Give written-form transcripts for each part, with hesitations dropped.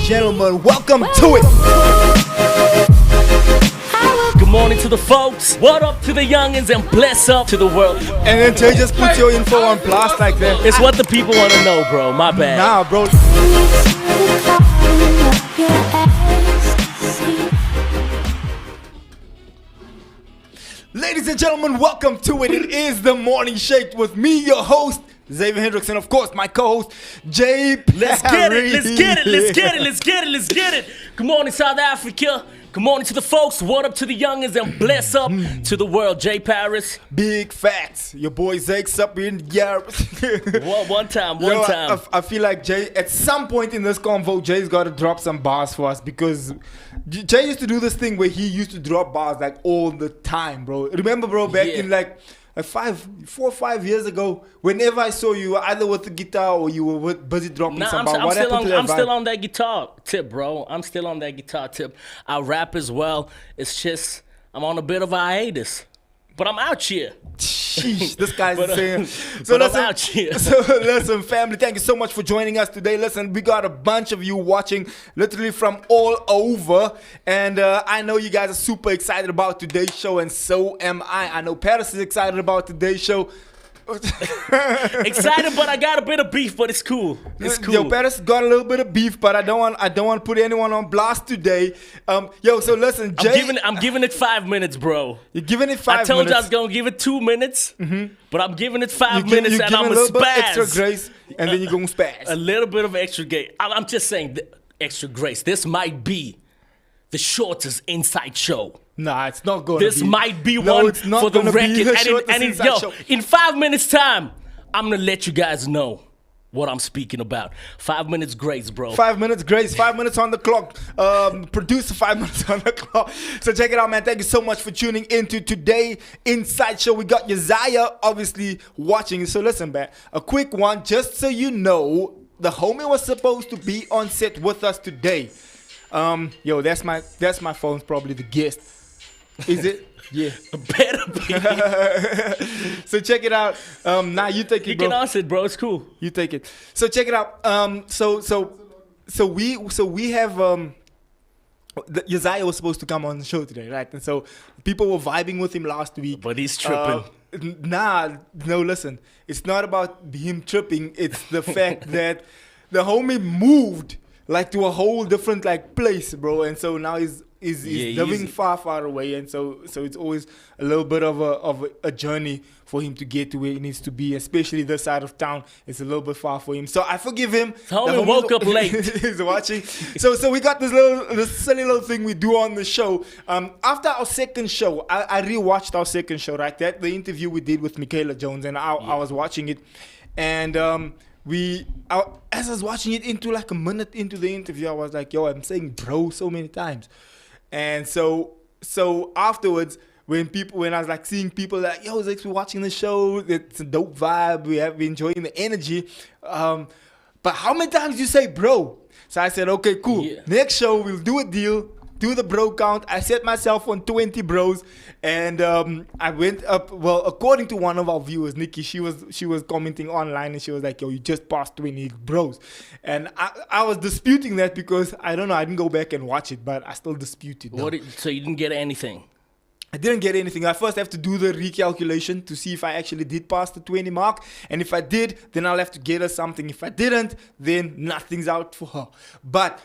gentlemen, welcome to it. Good morning to the folks. What up to the youngins and bless up to the world. And then Jay just put your info on blast like that. It's what the people want to know, bro. My bad. Nah, bro. Ladies and gentlemen, welcome to it. It is the Morning Shake with me, your host, Xavier Hendricks, and of course, my co-host, Jay Perry. Let's get it. Let's get it. Let's get it. Let's get it. Let's get it. Good morning, South Africa. Good morning to the folks. What up to the youngins and bless up to the world. Jay Paris. Big facts. Your boy Zake's up in yeah. One time. I feel like Jay, at some point in this convo, Jay's got to drop some bars for us because Jay used to do this thing where he used to drop bars like all the time, bro. Remember, bro, back in like 4 or 5 years ago, whenever I saw you, either with the guitar or you were busy dropping some bars. I'm still on that guitar tip, bro. I'm still on that guitar tip. I rap as well. It's just I'm on a bit of a hiatus, but I'm out here. Sheesh, this guy's saying. So listen, I'm out here. So listen, family, thank you so much for joining us today. Listen, we got a bunch of you watching literally from all over. And I know you guys are super excited about today's show, and so am I. I know Paris is excited about today's show. Excited, but I got a bit of beef, but it's cool. It's cool. Yo, Paris got a little bit of beef, but I don't want to put anyone on blast today. So listen, Jay, I'm giving it 5 minutes, bro. You're giving it 5 minutes. I told you I was gonna give it 2 minutes, but I'm giving it 5 minutes, and I'm a gonna little bit spaz. extra grace, and then you're gonna spaz. A little bit of extra grace. I'm just saying, extra grace. This might be the shortest inside show. Nah, it's not going to be. This might be one for the record. In 5 minutes time, I'm going to let you guys know what I'm speaking about. 5 minutes grace, bro. 5 minutes grace, 5 minutes on the clock. Producer, 5 minutes on the clock. So check it out, man. Thank you so much for tuning into today Inside Show. We got Xavier obviously watching. So listen, man, a quick one, just so you know, the homie was supposed to be on set with us today. Yo, that's my phone's probably the guest. Is it? Yeah. Better be. So check it out. Nah, you take it, bro. You can ask it, bro. It's cool. You take it. So check it out. So we have Uzziah was supposed to come on the show today, right? And so people were vibing with him last week. But he's tripping. No, listen. It's not about him tripping. It's the fact that the homie moved like to a whole different like place, bro. And so now he's living far away, and so it's always a little bit of a journey for him to get to where he needs to be, especially this side of town. It's a little bit far for him, so I forgive him. Homie woke up late. He's watching. So we got this silly little thing we do on the show. After our second show, I rewatched our second show, right? That the interview we did with Michaela Jones, and I was watching it, and as I was watching it into like a minute into the interview, I was like, yo, I'm saying bro so many times. And so afterwards, when I was like seeing people like, yo, we're watching the show, it's a dope vibe, we're enjoying the energy. But how many times you say bro? So I said, okay, cool. Yeah. Next show, we'll do a deal, do the bro count. I set myself on 20 bros, and I went up. Well, according to one of our viewers, Nikki, she was commenting online, and she was like, "Yo, you just passed 20 bros," and I was disputing that because I don't know. I didn't go back and watch it, but I still disputed. So you didn't get anything? I didn't get anything. I first have to do the recalculation to see if I actually did pass the 20 mark. And if I did, then I'll have to get her something. If I didn't, then nothing's out for her. But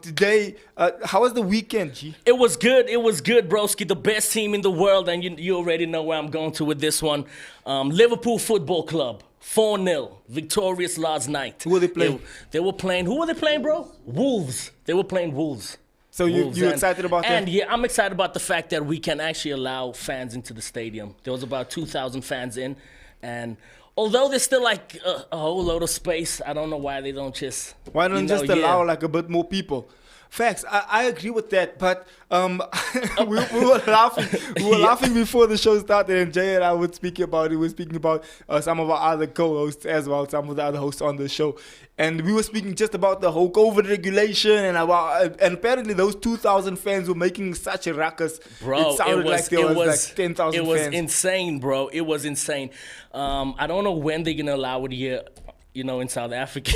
today, how was the weekend, G? It was good, broski. The best team in the world. And you already know where I'm going to with this one. Liverpool Football Club. 4-0. Victorious last night. Who were they playing? They were playing. Who were they playing, bro? Wolves. They were playing Wolves. So you're excited about that? And yeah, I'm excited about the fact that we can actually allow fans into the stadium. There was about 2,000 fans in, and although there's still like a whole load of space, I don't know why they don't just allow like a bit more people. Facts. I agree with that, but we were laughing. We were laughing before the show started, and Jay and I were speaking about it. We were speaking about some of our other co-hosts as well, some of the other hosts on the show, and we were speaking just about the whole COVID regulation and apparently those 2,000 fans were making such a ruckus. Bro, it sounded like there was like 10,000 fans. It was insane, bro. It was insane. I don't know when they're gonna allow it here, in South Africa.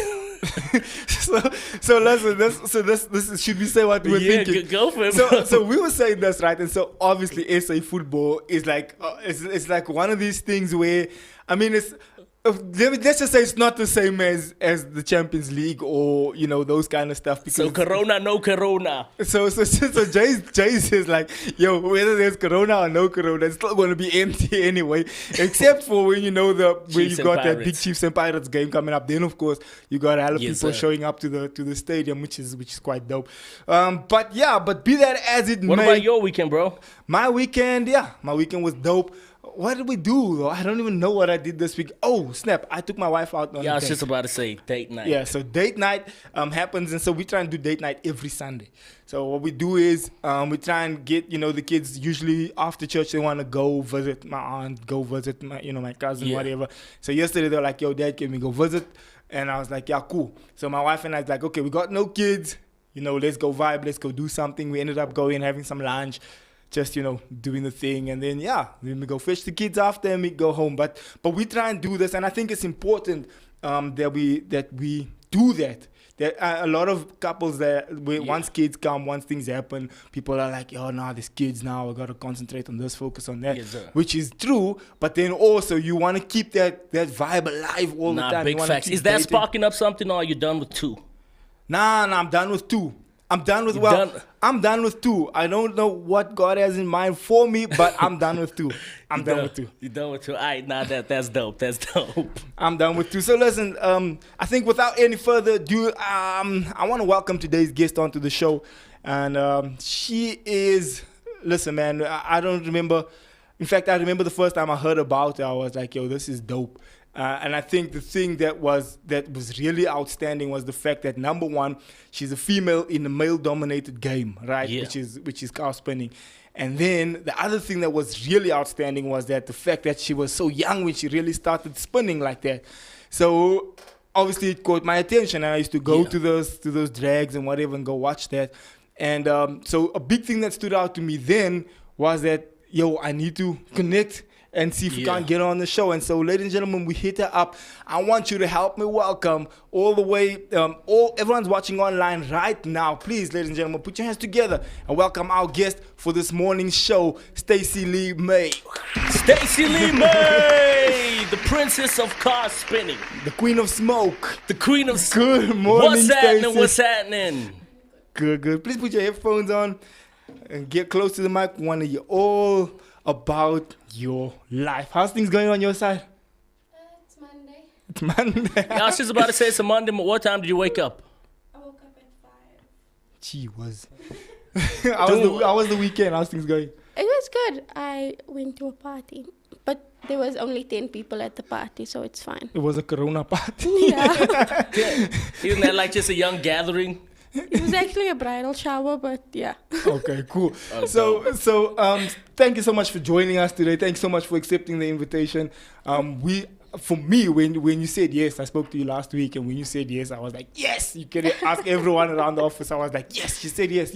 So listen, this should we say what we were thinking? Go for it. So we were saying this, right? And so obviously SA football is like it's like one of these things where, I mean, it's let's just say it's not the same as the Champions League or those kind of stuff. So Corona, no Corona. So Jay says like, yo, whether there's Corona or no Corona, it's still going to be empty anyway, except for when you got that big Chiefs and Pirates game coming up. Then of course you got a lot of people showing up to the stadium, which is quite dope. But be that as it may. What about your weekend, bro? My weekend was dope. What did we do? I don't even know what I did this week. Oh, snap. I took my wife out on I was just about to say date night. Yeah, so date night happens, and so we try and do date night every Sunday. So what we do is we try and get, the kids, usually after church, they want to go visit my aunt, go visit my, my cousin, whatever. So yesterday they were like, yo, Dad, can we go visit? And I was like, yeah, cool. So my wife and I was like, okay, we got no kids. Let's go vibe. Let's go do something. We ended up going, having some lunch. Just, doing the thing. And then, then we go fetch the kids after and we go home. But we try and do this. And I think it's important that we do that. There are a lot of couples that once kids come, once things happen, people are like, oh, no, there's kids now. I got to concentrate on this, focus on that, which is true. But then also you want to keep that vibe alive all the time. Big facts. Is that sparking up something or are you done with two? Nah, I'm done with two. I'm done with two. I don't know what God has in mind for me, but I'm done with two. You're done with two. All right, that's dope. That's dope. I'm done with two. So listen, I think without any further ado, I want to welcome today's guest onto the show. And she is, listen, man, I don't remember. In fact, I remember the first time I heard about her, I was like, yo, this is dope. And I think the thing that was really outstanding was the fact that, number one, she's a female in a male-dominated game, right? Yeah. Which is car spinning. And then the other thing that was really outstanding was that the fact that she was so young when she really started spinning like that. So obviously it caught my attention, and I used to go to those drags and whatever and go watch that. And so a big thing that stood out to me then was that, yo, I need to connect and see if we can't get on the show. And so, ladies and gentlemen, we hit her up. I want you to help me welcome all the way, everyone's watching online right now. Please, ladies and gentlemen, put your hands together and welcome our guest for this morning's show, Stacey Lee May. Stacey Lee May, the princess of car spinning. The queen of smoke. The queen of Good morning, Stacey. What's happening? Good. Please put your headphones on and get close to the mic. We want to hear all about your life. How's things going on your side? It's Monday. It's Monday. I was just about to say it's a Monday. What time did you wake up? I woke up at 5. Gee whiz. How was the weekend? How's things going? It was good. I went to a party, but there was only 10 people at the party, so it's fine. It was a Corona party. Yeah. Isn't that like just a young gathering? It was actually a bridal shower, but yeah. Okay, cool. So, thank you so much for joining us today. Thanks so much for accepting the invitation. For me, when you said yes, I spoke to you last week, and when you said yes, I was like, yes. You can ask everyone around the office. I was like, yes. She said yes.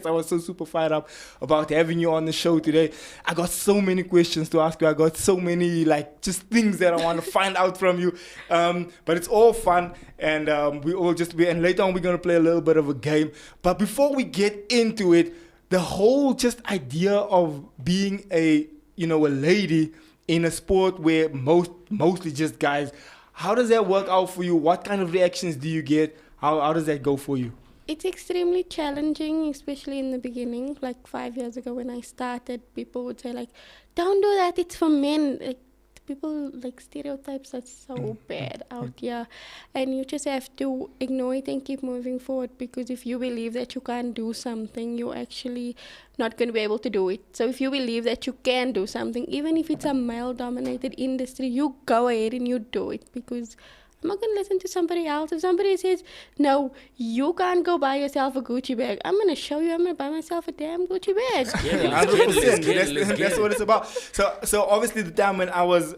I was so super fired up about having you on the show today. I got so many questions to ask you. I got so many just things that I want to find out from you. But it's all fun, and and later on we're gonna play a little bit of a game. But before we get into it, the whole just idea of being a lady in a sport where mostly just guys, how does that work out for you? What kind of reactions do you get? How does that go for you? It's extremely challenging, especially in the beginning. Like 5 years ago when I started, people would say like, don't do that, it's for men. Like, people, like, stereotypes are so bad out here. And you just have to ignore it and keep moving forward, because if you believe that you can't do something, you're actually not going to be able to do it. So if you believe that you can do something, even if it's a male-dominated industry, you go ahead and you do it, because I'm not going to listen to somebody else. If somebody says, no, you can't go buy yourself a Gucci bag, I'm going to show you I'm going to buy myself a damn Gucci bag. Yeah, 100%. That's what it's about. So obviously the time when I was,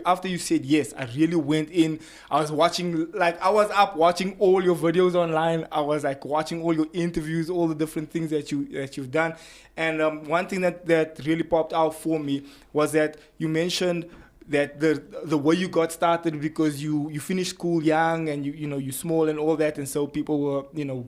after you said yes, I really went in. I was watching, I was up watching all your videos online. I was watching all your interviews, all the different things that you've done. And one thing that really popped out for me was that you mentioned that the way you got started because you finished school young and you small and all that, and so people were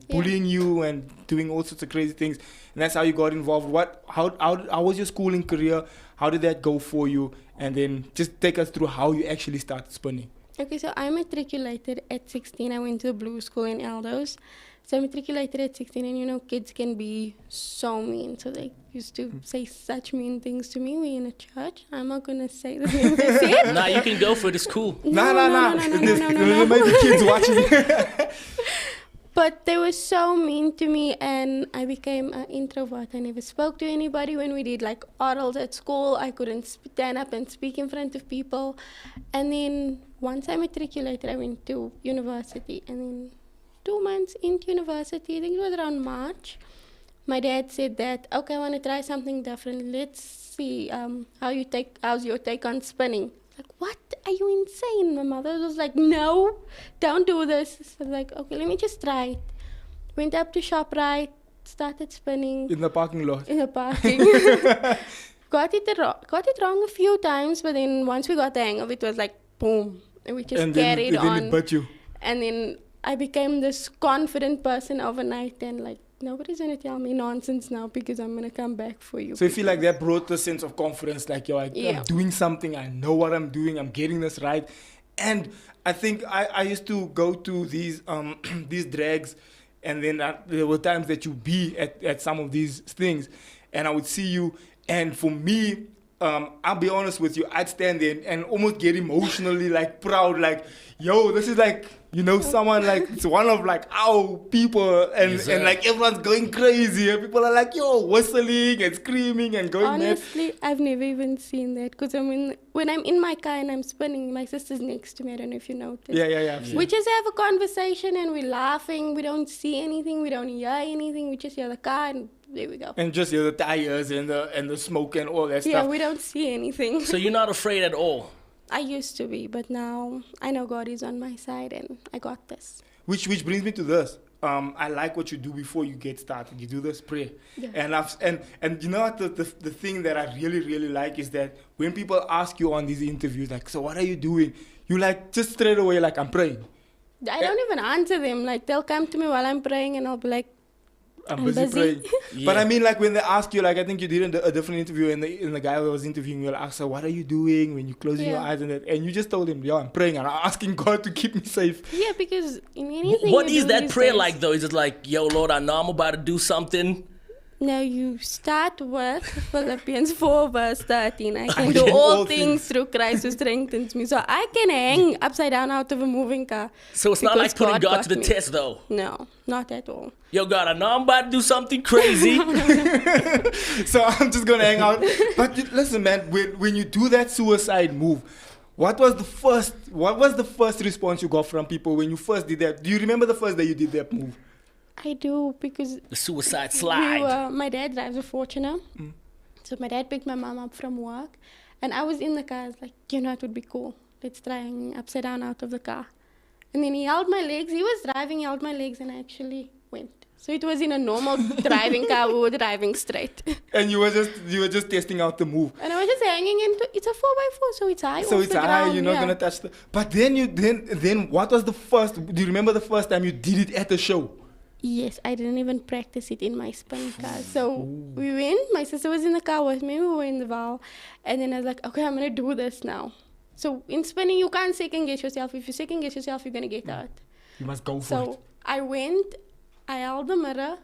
bullying you and doing all sorts of crazy things, and that's how you got involved. How was your schooling career? How did that go for you? And then just take us through how you actually started spinning. Okay, so I matriculated at 16. I went to the blue school in Eldos. So I matriculated at 16, and kids can be so mean. So they used to say such mean things to me. We're in a church. I'm not going to say the things they said. Nah, you can go for it. It's cool. No. There might be kids watching. But they were so mean to me, and I became an introvert. I never spoke to anybody. When we did like orals at school, I couldn't stand up and speak in front of people. And then once I matriculated, I went to university. And then 2 months into university, I think it was around March, my dad said that, okay, I want to try something different. Let's see how's your take on spinning. Like, what? Are you insane? My mother was like, no, don't do this. So I was like, okay, let me just try it. Went up to ShopRite, started spinning. In the parking lot. In the parking. Got it wrong a few times, but then once we got the hang of it, it was like, boom. And we just carried on. Then it bit you. And then I became this confident person overnight, and like, nobody's going to tell me nonsense now because I'm going to come back for you. So you feel like that brought a sense of confidence, like, I'm doing something, I know what I'm doing, I'm getting this right. And I think I used to go to these these drags, and then there were times that you be at some of these things, and I would see you, and for me, I'll be honest with you, I'd stand there and almost get emotionally like proud, like, yo, this is like, someone like, it's one of like our people, and like everyone's going crazy, and people are like, yo, whistling and screaming and going mad. Honestly, I've never even seen that, because when I'm in my car and I'm spinning, my sister's next to me. I don't know if you noticed. Yeah. We just have a conversation and we're laughing. We don't see anything. We don't hear anything. We just hear the car, and there we go. And just hear the tires and the smoke and all that stuff. Yeah, we don't see anything. So you're not afraid at all? I used to be, but now I know God is on my side, and I got this. Which brings me to this. I like what you do before you get started. You do this prayer. Yeah. And you know what, the thing that I really, really like is that when people ask you on these interviews, like, so what are you doing? You like just straight away, like, I'm praying. I don't even answer them. Like, they'll come to me while I'm praying, and I'll be like, I'm busy praying. Yeah. But I mean, like, when they ask you, like, I think you did a different interview, and the guy who was interviewing you asked her, what are you doing when you're closing your eyes and that? And you just told him, I'm praying and I'm asking God to keep me safe. Yeah, because in anything what is that prayer like, though? Is it like, yo, Lord, I know I'm about to do something? No, you start with Philippians 4 verse 13. I can do all things through Christ who strengthens me. So I can hang upside down out of a moving car. So it's not like putting God to the test, though? No, not at all. Yo, God, I know I'm about to do something crazy. So I'm just going to hang out. But listen, man, when you do that suicide move, what was the first response you got from people when you first did that? Do you remember the first day you did that move? I do, because the suicide slide. My dad drives a Fortuner. So my dad picked my mom up from work, and I was in the car. I was like, it would be cool. Let's try hanging upside down out of the car. And then he held my legs. He was driving, he held my legs, and I actually went. So it was in a normal driving car. We were driving straight. And you were just testing out the move. And I was just hanging into. It's a 4x4, so it's high. So off it's the high. ground, You're not gonna touch the. But then what was the first? Do you remember the first time you did it at the show? Yes, I didn't even practice it in my spin car. So we went. My sister was in the car with me. We were in the Val, and then I was like, okay, I'm gonna do this now. So in spinning, you can't second guess yourself. If you second guess yourself, you're gonna get hurt. You must go for it. So I went. I held the mirror,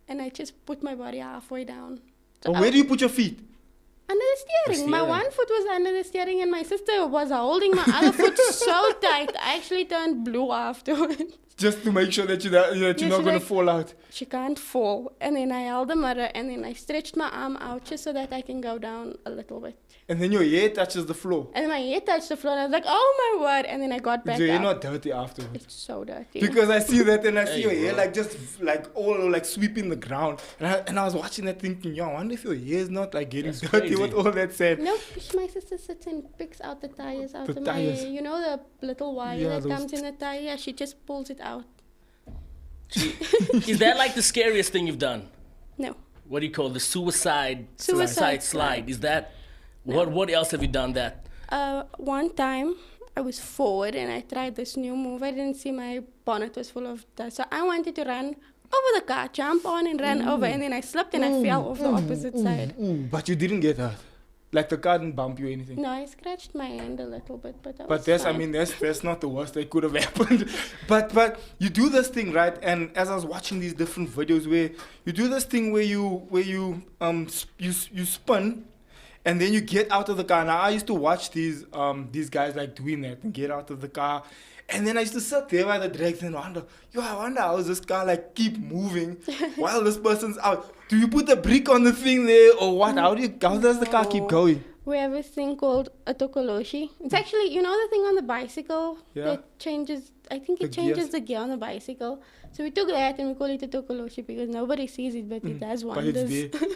and I just put my body halfway down. So where do you put your feet? Under the steering. My one foot was under the steering, and my sister was holding my other foot so tight. I actually turned blue afterwards. Just to make sure that you're not going to fall out. She can't fall. And then I held the mirror, and then I stretched my arm out just so that I can go down a little bit. And then your hair touches the floor. And my hair touched the floor, and I was like, oh my word. And then I got back up. So you're not dirty afterwards? It's so dirty. Because I see that, and I see your hair like just like all like sweeping the ground. And I was watching that thinking, I wonder if your hair is not like getting dirty crazy. With all that sand. No, my sister sits and picks out the tires out of my hair. You know the little wire that comes in the tire? Yeah, she just pulls it out. Is that like the scariest thing you've done? No. What do you call the suicide slide? Is that what else have you done that One time I was forward and I tried this new move. I didn't see my bonnet was full of dust. So I wanted to run over the car, jump on and run over. And then I slipped and I fell off the opposite side. But you didn't get hurt. Like the car didn't bump you or anything. No, I scratched my hand a little bit, but that But was that's, fine. I mean, that's not the worst that could have happened. But you do this thing, right? And as I was watching these different videos where you do this thing where you spin, and then you get out of the car. Now I used to watch these guys like doing that and get out of the car, and then I used to sit there by the drags and wonder, I wonder how this car like keep moving while this person's out. Do you put a brick on the thing there or what? How does the car keep going? We have a thing called a tokoloshi. It's actually, you know the thing on the bicycle that changes, I think it changes the gear on the bicycle. So we took that and we call it a tokoloshi because nobody sees it, but it does But it's wonders. there.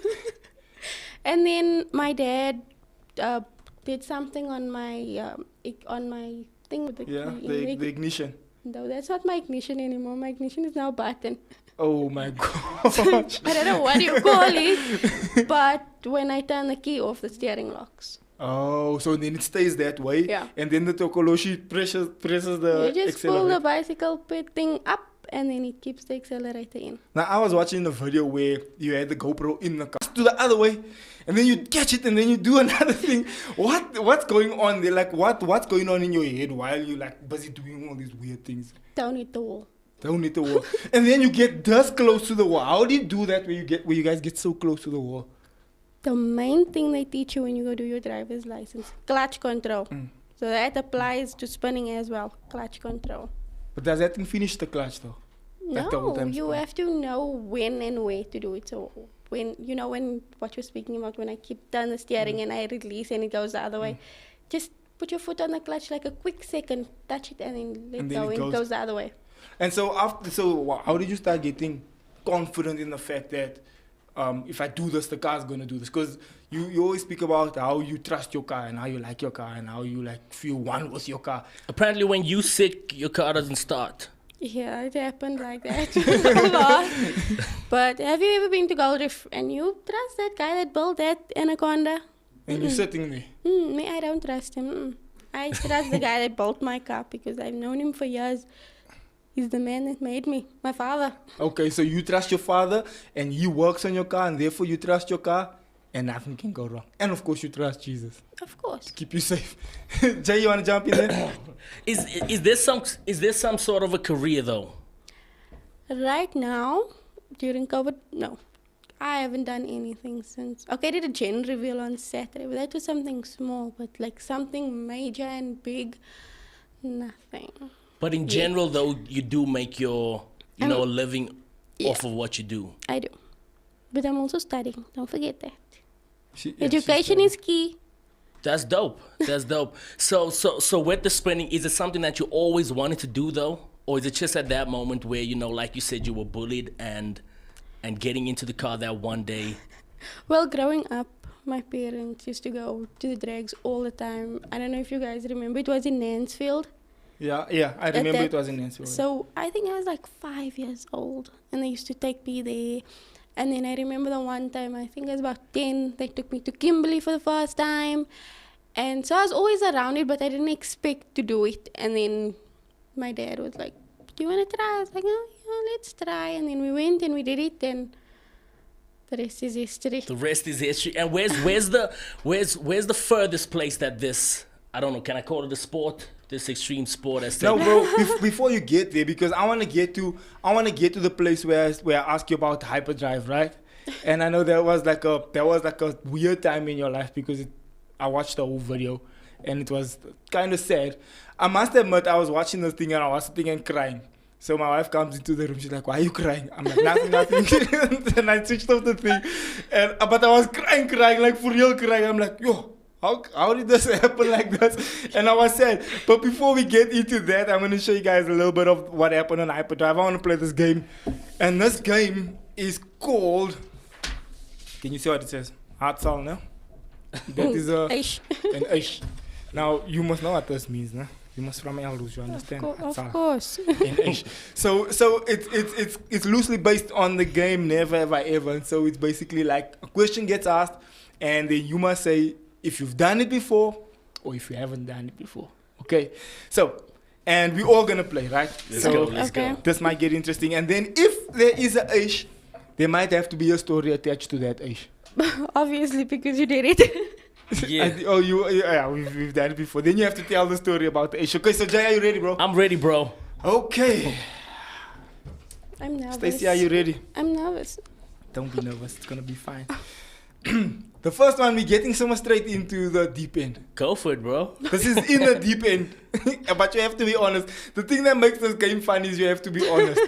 And then my dad did something on my thing with the key. The ignition. No, that's not my ignition anymore. My ignition is now a button. Oh my gosh. I don't know what you call it, but when I turn the key off, the steering locks. Oh, so then it stays that way. Yeah. And then the tokoloshi presses the You just pull the accelerator. bicycle thing up, and then it keeps the accelerator in. Now I was watching the video where you had the GoPro in the car to the other way, and then you catch it, and then you do another thing. What's going on there? Like what's going on in your head while you like busy doing all these weird things? Down hit the wall. Don't hit the wall. And then you get this close to the wall. How do you do that where you guys get so close to the wall? The main thing they teach you when you go do your driver's license, clutch control. So that applies to spinning as well, clutch control. But does that thing finish the clutch though? Like the whole No, time you spin? have to know when and where to do it. So when what you're speaking about, when I keep down the steering and I release and it goes the other way, just put your foot on the clutch like a quick second, touch it and then let And then go it and it goes. goes the other way. And so how did you start getting confident in the fact that if I do this, the car's gonna do this? Because you always speak about how you trust your car and how you like your car and how you like feel one with your car. Apparently, when you sick, your car doesn't start. Yeah, it happened like that a lot. But have you ever been to Gold Reef and you trust that guy that built that Anaconda? And you're sitting there. Me, I don't trust him. I trust the guy that built my car because I've known him for years. He's the man that made me, my father. Okay, so you trust your father and he works on your car and therefore you trust your car and nothing can go wrong. And of course you trust Jesus Of course. to keep you safe. Jay, you want to jump in there? Is there some sort of a career though? Right now, during COVID, no. I haven't done anything since. Okay, I did a gen reveal on Saturday, but that was something small, but like something major and big, nothing. But in general, though, you do make your a living off of what you do. I do. But I'm also studying. Don't forget that. She's Education is key. That's dope. That's dope. So with the spinning, is it something that you always wanted to do though, or is it just at that moment where like you said, you were bullied and getting into the car that one day? Well, growing up, my parents used to go to the drags all the time. I don't know if you guys remember. It was in Mansfield. Yeah, I remember it was in Mansfield. So I think I was like 5 years old, and they used to take me there. And then I remember the one time, I think I was about 10, they took me to Kimberley for the first time. And so I was always around it, but I didn't expect to do it. And then my dad was like, do you want to try? I was like, oh, yeah, let's try. And then we went and we did it, and the rest is history. The rest is history. And where's the furthest place that this, I don't know, can I call it a sport? This extreme sport has No, taken? bro. Before you get there, because I want to get to the place where I ask you about hyperdrive, right? And I know there was like a weird time in your life because I watched the whole video, and it was kind of sad. I must admit, I was watching this thing and I was sitting and crying. So my wife comes into the room. She's like, "Why are you crying?" I'm like, "Nothing." And I switched off the thing, but I was crying, like for real crying. I'm like, "Yo. How did this happen like this?" And I was sad. But before we get into that, I'm going to show you guys a little bit of what happened on hyperdrive. I want to play this game. And this game is called... Can you see what it says? Hartsal, no? That is an ish. Now, you must know what this means, no? You must from Elders, you understand? Of course. An ish. So it's loosely based on the game Never Have I Ever. And so it's basically like a question gets asked, and then you must say... if you've done it before, or if you haven't done it before. Okay, so, and we're all gonna play, right? Let's So go. Let's Okay. go. this might get interesting. And then if there is a age, there might have to be a story attached to that age. Obviously, because you did it. Yeah. We've done it before. Then you have to tell the story about the age. Okay, so Jay, are you ready, bro? I'm ready, bro. Okay. I'm nervous. Stacey, are you ready? I'm nervous. Don't be nervous. It's gonna be fine. The first one, we're getting so much straight into the deep end. Go for it, bro. This is in the deep end. But you have to be honest. The thing that makes this game fun is you have to be honest.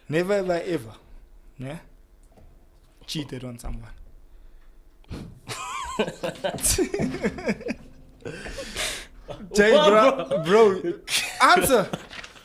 Never have I ever, yeah, cheated on someone. Jay, What, bro, answer.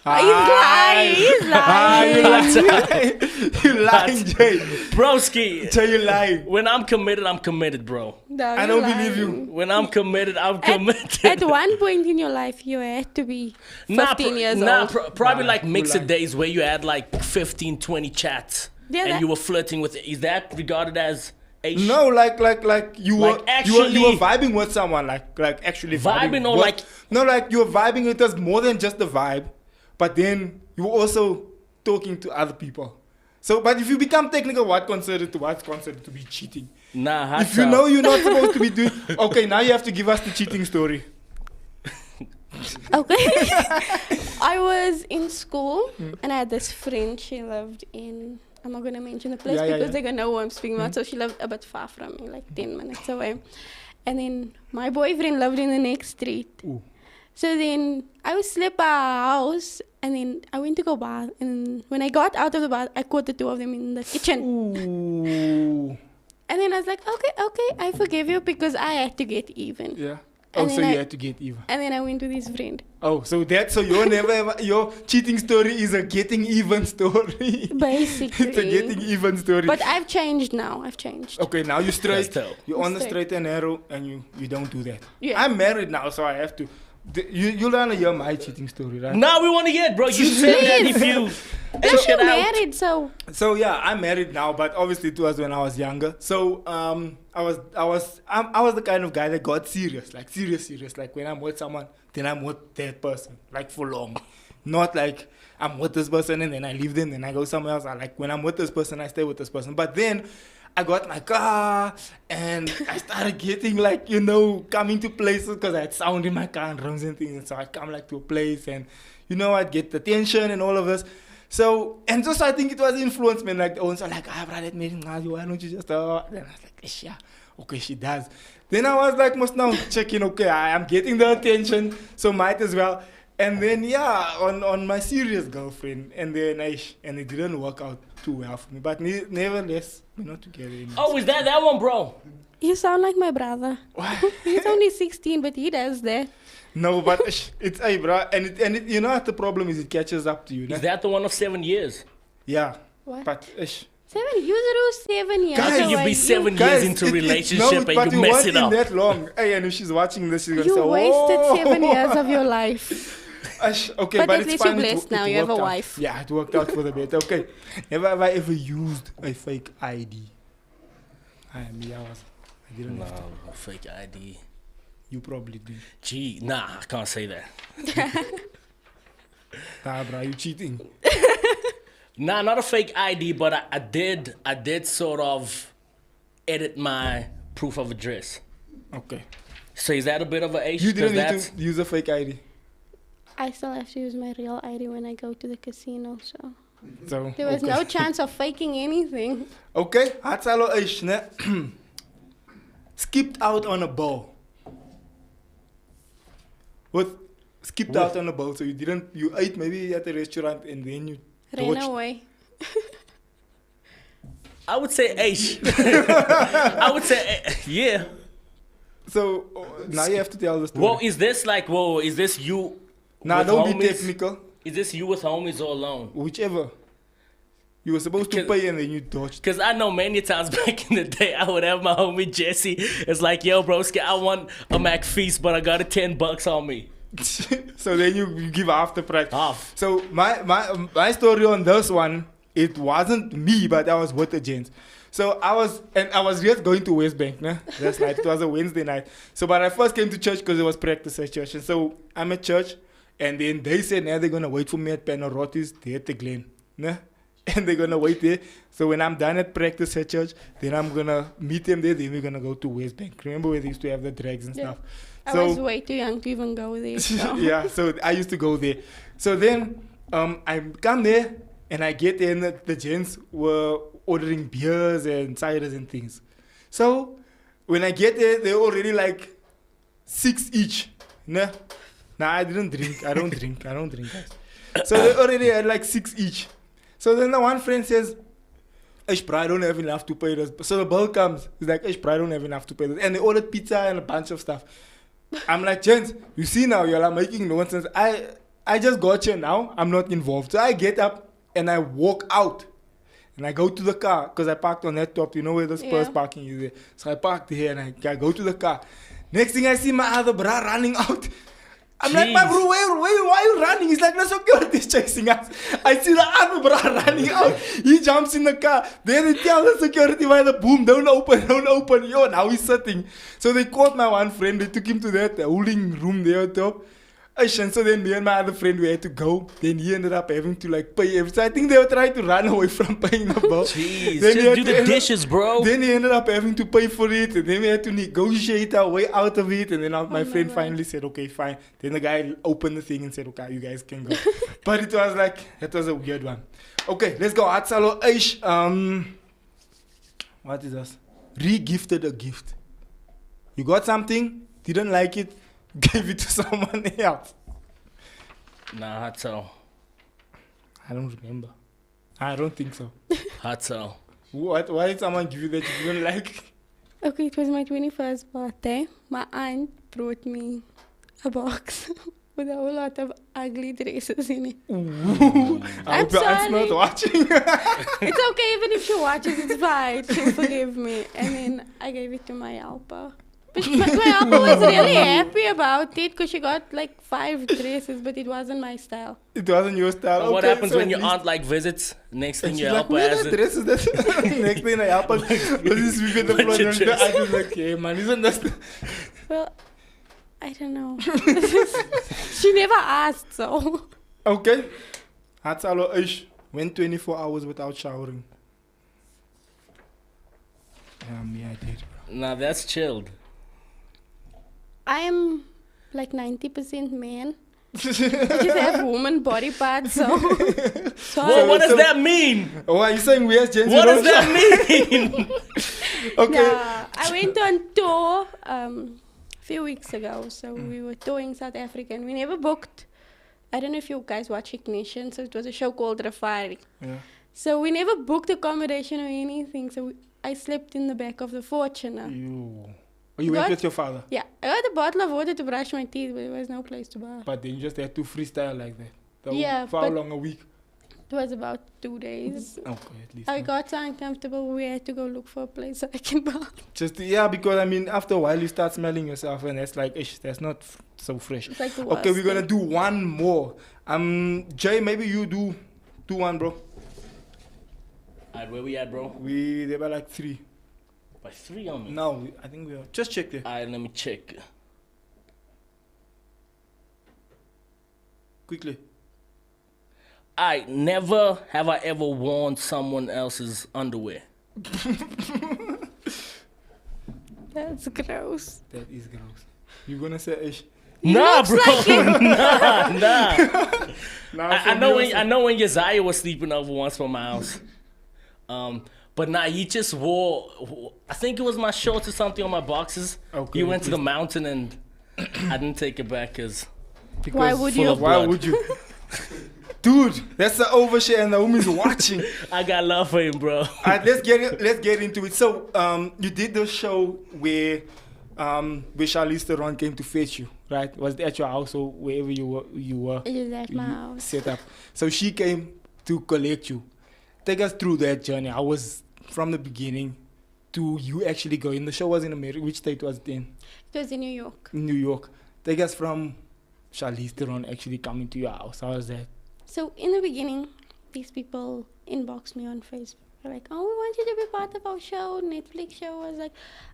He's lying. He's lying. You lying, Jay. Broski. Jay, you lying. When I'm committed, bro. No, I you're don't believe lying. you. When I'm committed, I'm committed. At one point in your life, you had to be 15 years old. Probably Nah, like you mixed lying. days where you had like 15, 20 chats. Yeah, and that- you were flirting with it. Is that regarded as age? No, like you were Like you were actually- vibing with someone, like actually Vibing or with- like- no, like you were vibing with us more than just the vibe, but then you were also talking to other people. So, but if you become technical, what's considered to be cheating? Nah, hot If you tub. know you're not supposed to be doing, okay, now you have to give us the cheating story. Okay. I was in school and I had this friend. She lived in, I'm not going to mention the place Yeah, because yeah. they're going to know who I'm speaking about. So she lived a bit far from me, like 10 minutes away. And then my boyfriend lived in the next street. Ooh. So then I was slept at our house and then I went to go bath. And when I got out of the bath, I caught the two of them in the kitchen. Ooh. And then I was like, okay, I forgive you because I had to get even. Yeah. Oh, And so then you I- had to get even. And then I went with his friend. Oh, so your never ever, your cheating story is a getting even story. Basically. It's a getting even story. But I've changed now. I've changed. Okay, now you're straight. That's dope. You're on the Straight. straight and narrow, and you don't do that. Yeah. I'm married now, so I have to. You'll want to hear my cheating story, right? Now we want to hear it, bro. You said that if you Plus shit you're out. married, so So yeah, I'm married now, but obviously it was when I was younger. So I was the kind of guy that got serious, like serious. Like when I'm with someone, then I'm with that person, like for long. Not like I'm with this person and then I leave them, then I go somewhere else. I like when I'm with this person, I stay with this person. But then I got my car and I started getting like, coming to places because I had sound in my car and drums and things. And so I'd come like to a place and, I'd get the attention and all of this. So, and just I think it was influence, man. Like the ones are like, brother, why don't you just, Then I was like, yeah, okay, she does. Then I was like, must now checking, okay, I am getting the attention, so might as well. And then, yeah, on my serious girlfriend. And then and it didn't work out too well for me. But nevertheless, we're not together anymore. Oh, is that one, bro? you sound like my brother. He's only 16, but he does that. No, but it's a bro. And it, what the problem is, it catches up to you. Is that the one of 7 years? Yeah. What? But 7 years ago, 7 years How Guys, can you away. be 7 Guys, years into a but relationship and you weren't mess it in up? that long. Hey, and if she's watching this, she's gonna say, You wasted 7 years of your life. Okay, But but at it's least fine. you're blessed now, you have a worked out. wife. Yeah, it worked out for the better. Okay. Never have I ever used a fake ID. I didn't No, have to. fake ID. You probably did. Gee, nah, I can't say that. Bro, you cheating. Nah, not a fake ID, but I did sort of edit my proof of address. Okay. So is that a bit of an age? You 'Cause didn't that's- need to use a fake ID. I still have to use my real ID when I go to the casino, so So there was okay. no chance of faking anything. Okay, hatsalo ish, ne? Skipped out on a ball. Skipped out on a ball, so you ate maybe at a restaurant and then you Ran dodged. away. I would say age. I would say, yeah. So now you have to tell the story. Whoa, is this you? Nah, with don't be homies? technical. Is this you with homies or alone? Whichever. You were supposed to pay and then you dodged. Because I know many times back in the day, I would have my homie Jesse. It's like, yo, broski, I want a Mac feast, but I got a $10 on me. So then you give half the price. Half. So my story on this one it wasn't me, but I was with the gents. So I was just going to West Bank, nah? That's night. It was a Wednesday night. So, but I first came to church because it was practice at church. And so I'm at church, and then they said, now they're going to wait for me at Panarottis, there at the Glen, nah? And they're going to wait there. So when I'm done at practice at church, then I'm going to meet them there. Then we're going to go to West Bank. Remember where they used to have the drags and stuff? I was way too young to even go there. So. Yeah, so I used to go there. So then I come there, and I get there, and the gents were ordering beers and ciders and things. So when I get there, they're already like 6 each. Nah, I didn't drink. I don't drink, guys. So they already had like 6 each. So then the one friend says, bro, I don't have enough to pay this. So the bill comes. He's like, bro, I don't have enough to pay this. And they ordered pizza and a bunch of stuff. I'm like, gents, you see now, you're like making nonsense. I just got here now. I'm not involved. So I get up and I walk out. And I go to the car because I parked on that top. You know where the Spurs parking is there. So I parked here and I go to the car. Next thing I see my other bra running out. I'm like, my bro, why are you running? He's like, the security's chasing us. I see the other bra running out. He jumps in the car. Then they tell the security by the boom, don't open. Yo, now he's sitting. So they caught my one friend. They took him to that holding room there on top. And so then me and my other friend, we had to go. Then he ended up having to like pay everything. So I think they were trying to run away from paying the bill. Jeez, then just do the dishes, bro. Then he ended up having to pay for it. And then we had to negotiate our way out of it. And then my friend finally said, okay, fine. Then the guy opened the thing and said, okay, you guys can go. But it was like, that was a weird one. Okay, let's go. Atsalo Aish. What is this? Re-gifted a gift. You got something, didn't like it, gave it to someone else. Nah, Hatso. I don't remember. I don't think so. Hatso. What? Why did someone give you that you didn't like? Okay, it was my 21st birthday. My aunt brought me a box with a whole lot of ugly dresses in it. I hope your aunt's not watching. It's okay, even if she watches, it's fine. She'll forgive me. And then I gave it to my helper. But my helper was really happy about it because she got like 5 dresses, but it wasn't my style. It wasn't your style. But what happens when your aunt like visits? Next thing your helper has it. Dresses that next thing I helper was this sweeping the floor. And I was like, hey man, isn't that? Well, I don't know. She never asked, so. Okay. Hatsalo Ish went 24 hours without showering. Yeah, I did. Nah, that's chilled. I am like 90% man. I just have woman body parts, so. Whoa, what does that mean? Oh, are you saying we as gents? What does that mean? Okay. Yeah, I went on tour a few weeks ago, so we were touring South Africa and we never booked. I don't know if you guys watch Ignition, so it was a show called Rafari. Yeah. So we never booked accommodation or anything, so I slept in the back of the Fortuner. You went with your father? Yeah, I got a bottle of water to brush my teeth, but there was no place to bath. But then you just had to freestyle like that. Yeah, for how long a week? It was about 2 days. Okay, at least. I got so uncomfortable, we had to go look for a place so I can bath. Because I mean, after a while you start smelling yourself, and that's like, that's not so fresh. It's like the Okay, worst we're gonna thing. do one more. Jay, maybe you do one, bro. Alright, where we at, bro? There were like 3. By 3 on me. No, I think we are. Just check there. Alright, let me check. Quickly. Never have I ever worn someone else's underwear. That's gross. That is gross. You gonna say Ish? Nah, looks bro. like it. Nah. I know when Xavier was sleeping over once from my house. But nah, he just wore, I think it was my shorts or something on my boxes. Okay, He went to the mountain and I didn't take it back because Why would you? Why would you? Dude, that's the overshare and the homies watching. I got love for him, bro. Alright, let's get into it. So, you did the show where Charlize Theron came to fetch you, right? Was it at your house or wherever you were? It was at my house. Set up. So she came to collect you. Take us through that journey. I was from the beginning to you actually going. The show was in America. Which state was it in? It was in New York. New York. Take us from Charlize Theron actually coming to your house. How was that? So in the beginning, these people inboxed me on Facebook. They're like, oh, we want you to be part of our show, Netflix show. I was like,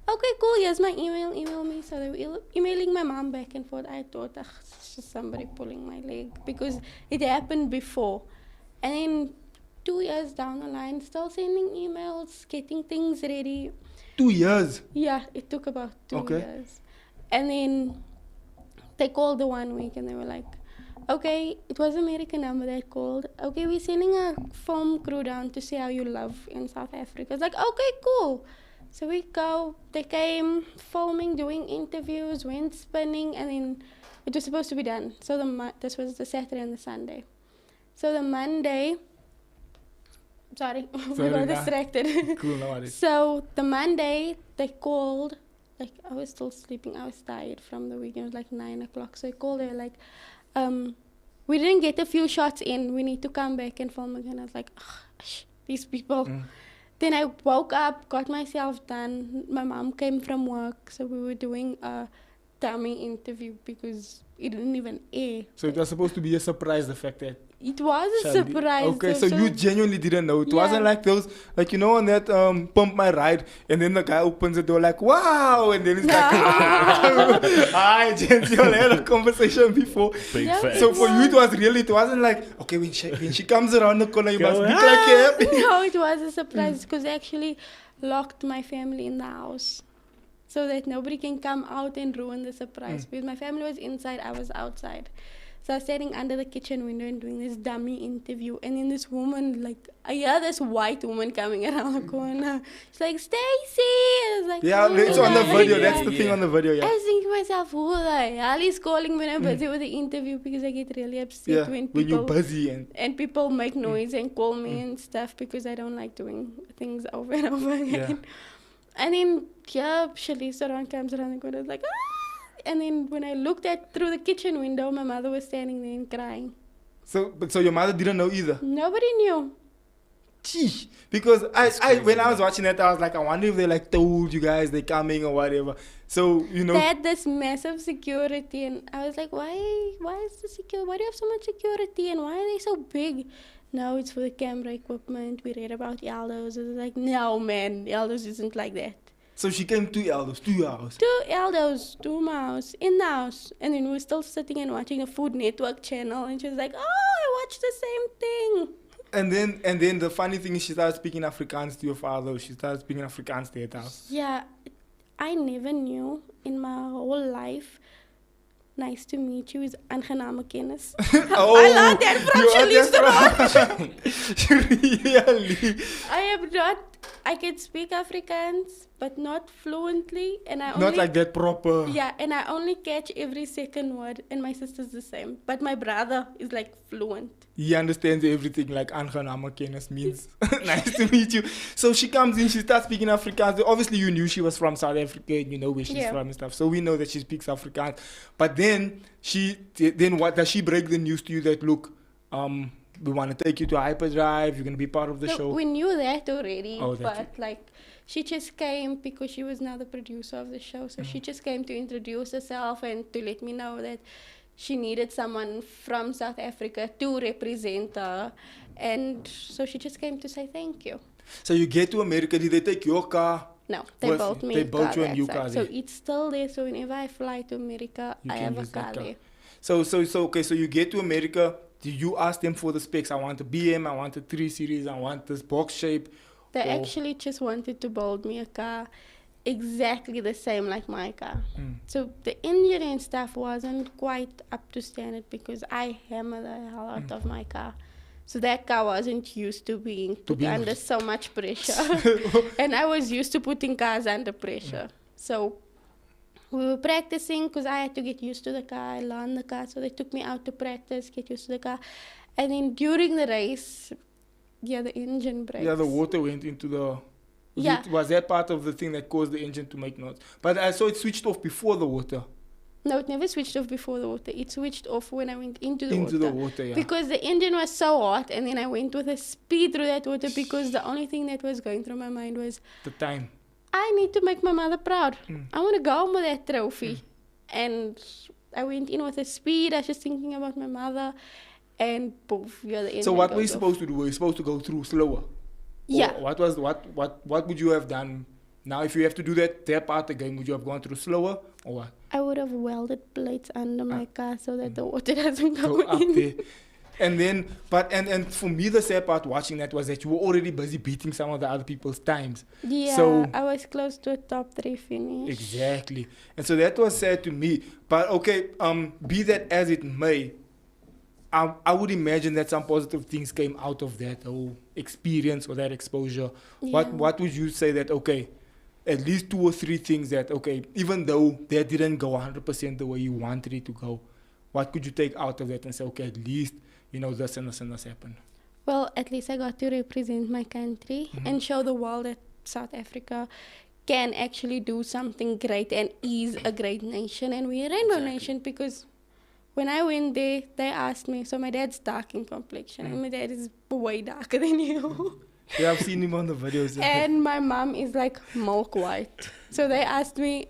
okay, cool, here's my email me. So they were emailing my mom back and forth. I thought, it's just somebody pulling my leg because it happened before. And then 2 years down the line, still sending emails, getting things ready. 2 years? Yeah, it took about 2 years. And then they called the 1 week and they were like, okay, it was American number that called. Okay, we're sending a film crew down to see how you love in South Africa. It's like, okay, cool. So we go. They came filming, doing interviews, went spinning, and then it was supposed to be done. So this was the Saturday and the Sunday. So the Monday, sorry, we got distracted. Cool, no worries. So the Monday, they called. Like, I was still sleeping. I was tired from the weekend. It was like 9 o'clock. So I called. They were like, we didn't get a few shots in. We need to come back and film again. I was like, these people. Then I woke up, got myself done. My mom came from work. So we were doing a dummy interview because it didn't even air. So it was supposed to be a surprise, the fact that... It was a surprise. Okay, so you genuinely didn't know. It wasn't like those, like, you know, on that Pump My Ride, and then the guy opens the door like, wow, and then it's like, hi, gents, you all had a conversation before. Big fan. So for you, it wasn't like, okay, when she comes around the corner, you must be like happy. No, it was a surprise because I actually locked my family in the house so that nobody can come out and ruin the surprise. Because my family was inside, I was outside. So I was standing under the kitchen window and doing this dummy interview. And then this woman, like, I hear this white woman coming around the corner. She's like, Stacey! I was like, yeah, it's on the video. That's the thing on the video, yeah. I was thinking to myself, who the hell is calling when I'm busy with the interview? Because I get really upset when you're busy. And people make noise and call me and stuff because I don't like doing things over and over again. Yeah. And then, Shalice comes around the corner. I was like, And then when I looked through the kitchen window, my mother was standing there and crying. So your mother didn't know either? Nobody knew. Gee, because when I was watching that, I was like, I wonder if they like told you guys they're coming or whatever. So, you know. They had this massive security and I was like, why is the security? Why do you have so much security and why are they so big? No, it's for the camera equipment. We read about Eldos. I was like, no, man, Eldos isn't like that. So she came to Eldos, 2 hours. 2 Eldos, 2 mouse, in the house. And then we were still sitting and watching a Food Network channel. And she was like, I watched the same thing. And then the funny thing is she started speaking Afrikaans to your father. She started speaking Afrikaans to your house. Yeah, I never knew in my whole life. Nice to meet you is aangename kennis. I learned that from Shalice. Really? I can speak Afrikaans, but not fluently. And I only, not like that proper. Yeah, and I only catch every second word. And my sister's the same. But my brother is like fluent. He understands everything like aangename kennis means. Nice to meet you. So she comes in, she starts speaking Afrikaans. Obviously, you knew she was from South Africa and you know where she's from and stuff. So we know that she speaks Afrikaans. But then what does she break the news to you that, look, we want to take you to Hyperdrive, you're going to be part of the show? We knew that already, but like she just came because she was now the producer of the show. So she just came to introduce herself and to let me know that she needed someone from South Africa to represent her. And so she just came to say thank you. So you get to America, did they take your car? No, they built me a car. They built you a new car there. So it's still there. So whenever I fly to America, I have a car there. So you get to America. Do you ask them for the specs? I want a BM, I want a 3 Series, I want this box shape. They actually just wanted to build me a car exactly the same like my car. So the engine and stuff wasn't quite up to standard because I hammered the hell out of my car. So that car wasn't used to being put under so much pressure. And I was used to putting cars under pressure. So we were practicing because I had to get used to the car. I learned the car. So they took me out to practice, get used to the car. And then during the race, the engine breaks. Yeah, the water went into the... Was that part of the thing that caused the engine to make noise? But I saw it switched off before the water. No, it never switched off before the water. It switched off when I went into the water. Into the water, yeah. Because the engine was so hot and then I went with a speed through that water because the only thing that was going through my mind was... the time. I need to make my mother proud. I want to go home with that trophy. And I went in with a speed. I was just thinking about my mother. and poof, you're the end. So what were you supposed to do? Were you supposed to go through slower? Yeah. Or what would you have done now if you have to do that part again? Would you have gone through slower or what? I would have welded plates under my car so that the water doesn't Go go up in. there. And then, and for me, the sad part watching that was that you were already busy beating some of the other people's times. Yeah, So- I was close to a top 3 finish. Exactly. And so that was sad to me. But okay, be that as it may, I would imagine that some positive things came out of that whole experience or that exposure. Yeah. What would you say that, okay, at least 2 or 3 things that, okay, even though that didn't go 100% the way you wanted it to go, what could you take out of that and say, okay, at least, this and this and this happened? Well, at least I got to represent my country and show the world that South Africa can actually do something great and is a great nation. And we're a rainbow nation because when I went there, they asked me, so my dad's dark in complexion and my dad is way darker than you. Yeah, I've seen him on the videos. And my mom is like milk white. So they asked me,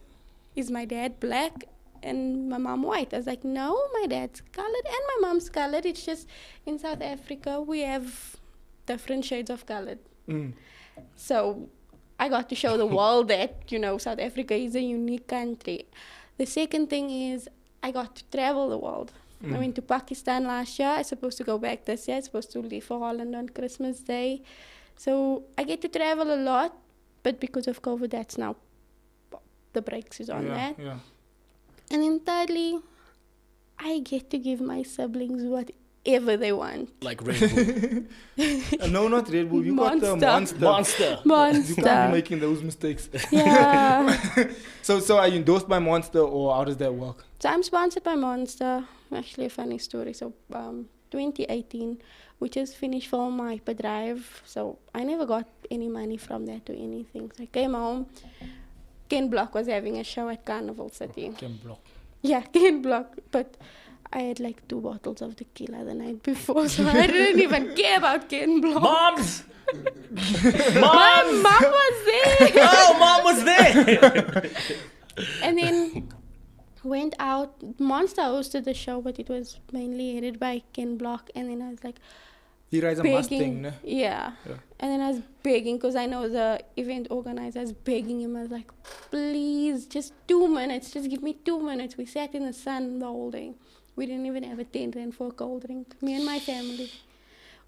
is my dad black and my mom white? I was like, no, my dad's colored and my mom's colored. It's just in South Africa, we have different shades of colored. So I got to show the world that, South Africa is a unique country. The second thing is I got to travel the world. I went to Pakistan last year. I'm supposed to go back this year. I'm supposed to leave for Holland on Christmas Day. So I get to travel a lot, but because of COVID, that's now, the brakes is on that. Yeah. And then thirdly, I get to give my siblings whatever they want. Like Red Bull. No, not Red Bull. You got the Monster. You can't be making those mistakes. Yeah. So are you endorsed by Monster or how does that work? So I'm sponsored by Monster. Actually, a funny story. So 2018, we just finished film my drive. So I never got any money from that or anything. So I came home. Ken Block was having a show at Carnival City. Ken Block. Yeah, Ken Block. But I had like 2 bottles of tequila the night before, so I didn't even care about Ken Block. Moms! My mom was there. Oh, mom was there! And then went out. Monster hosted the show, but it was mainly headed by Ken Block. And then I was like, He rides a Mustang, ne? Yeah. And then I was begging, because I know the event organizer. I was begging him. I was like, please, just 2 minutes. Just give me 2 minutes. We sat in the sun the whole day. We didn't even have a 10 rand for a cold drink. Me and my family.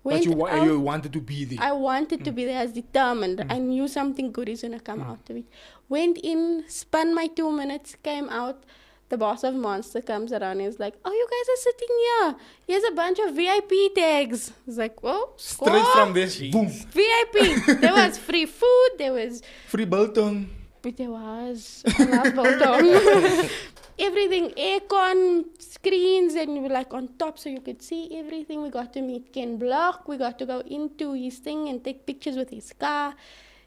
But you wanted to be there. I wanted to be there. I was determined. I knew something good is going to come out of it. Went in, spun my 2 minutes, came out. The boss of Monster comes around and is like, oh, you guys are sitting here. Here's a bunch of VIP tags. It's like, well, Straight from this, boom. VIP. There was free food. There was... Free biltong. But there was. I love biltong. Everything, aircon, screens, and we were like on top so you could see everything. We got to meet Ken Block. We got to go into his thing and take pictures with his car.